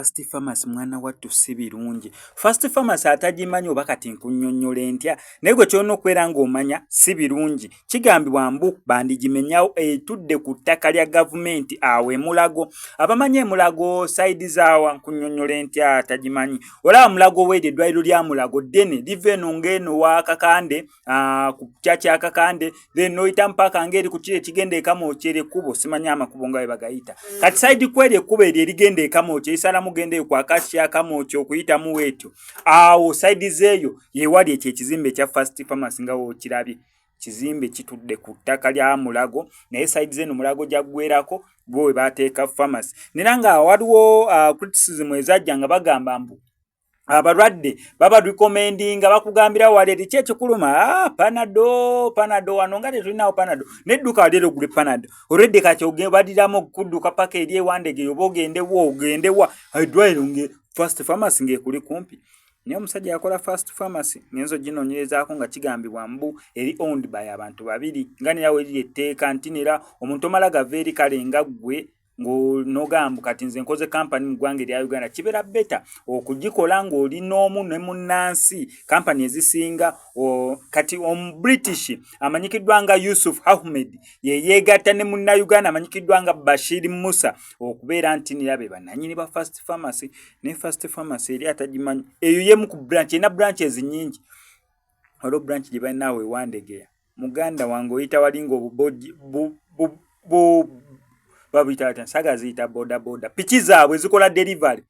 First Pharmacy mwana wattu si birungi. First Pharmacy atagimanyi oba kati nkunnyonnyola ntya naye gwe kyonna okubeera ng'omanya si birungi. Kigambibwa mbu bandigimenyawo etudde ku ttaka lya gavumenti awo e Mulago. Abamanyi e Mulago sayidi zaawa nkunnyonnyola ntya atagimanyi. Olaba Mulago weeryo eddwaliro lya Mulago ddene liva eno ng'eno wa Kakande ku kya kya Kakande then noyita mpaka ng'eri ku kire kigenda e Kamwokya ekkubo simanyi amakubo nga bwe bagayita. Kati sayidi kweri ekkubo eryo erigenda e Kamwokya isalamu genda ku Akasya Kamwokya okuyitamu weetyo. Awo sayidi zeeyo yeewali ekyo ekizimbe ekya First Pharmacy nga wookirabye. Kizimbe kitudde ku ttaka lya Mulago naye sayidi zeno Mulago jaggwerako bo we baateeka pharmacy. Nera nga waliwo criticism ezajja nga bagamba mbu abalwadde baba recommendinga bakugambira wali eri kyekikuluma panado wano nga tetulinawo panado nedduka lero gule panado already kati badiramu okudduka paka eri ewandege oba ogendewa eddwaliro nge First Pharmacy ng'ekuli kumpi. Naye omusajja yakola First Pharmacy ngenzo ginoonyerezaako nga kigambibwa mbu eri owned by abantu babiri nga nerawe eriri etteeka nti nera omuntu omala gava eri kale nga ggwe ng'onogamba kati nze nkoze kampani mu ggwanga erya Uganda kibeera beta okugikola ng'oli n'omu ne munnansi kampani ezisinga kati British amanyikiddwa nga Yusuf Ahmed yeyeegatta ne munna-Uganda amanyikiddwa nga Bashir Musa okubeera nti nera be bannannyini ba First Pharmacy. Ne First Pharmacy eri atagimanyi eyo yemu ku branch erina branches nnyingi. Waliwo branch gye balinawo ewandegeya muganda wange oyita walinga babita saga ziyita boda piki zaabwe zikola delivery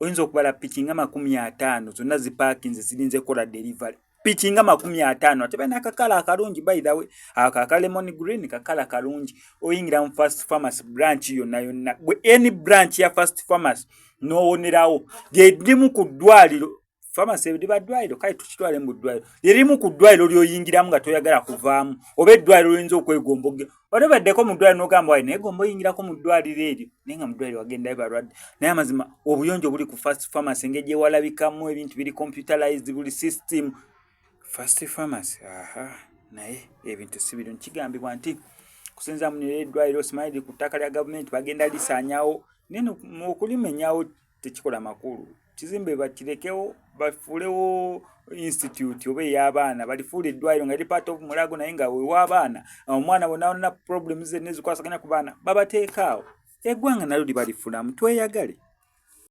oyinza okubala piki nga 50 zonna zipaakinze zirinze kola delivery piki nga 50 ate balina akakala akalungi by the way akaka lemon green kakala kalungi oyingira mu First Pharmacy branch yonna any branch ya First Pharmacy n'owonerawo lyerimu ku ddwaliro pharmacy ediba ddwaliro kale tukitwale mu ddwaliro lyerimu ku ddwaliro lyoyingiramu nga toyagala kuvaamu oba eddwaliro oyinza okwegomba waliwo baddeko mu ddwaliro n'ogamba wayi naye gomba oyingirako mu ddwaliro eryo naye nga mu ddwaliro wagendayo balwadde naye amazima obuyonjo buli ku First Pharmacy engeri gye walabikamu ebintu biri computerized buli system First Pharmacy naye ebintu si birungi. Kigambibwa nti kusinza mu eddwaliro simanyi ku ttaka lya gavumenti bagenda lisaanyawo naye okulimenyawo tekikola makulu. Kizimbe bakirekewo bafuulewo institute oba ey'abaana balifuula eddwaliro nga eri part of Mulago naye nga wew'abaana omwana bonna problems zenna ezikwasaganya ku baana babateekaawo eggwanga nalyo libalifulamu tweyagale.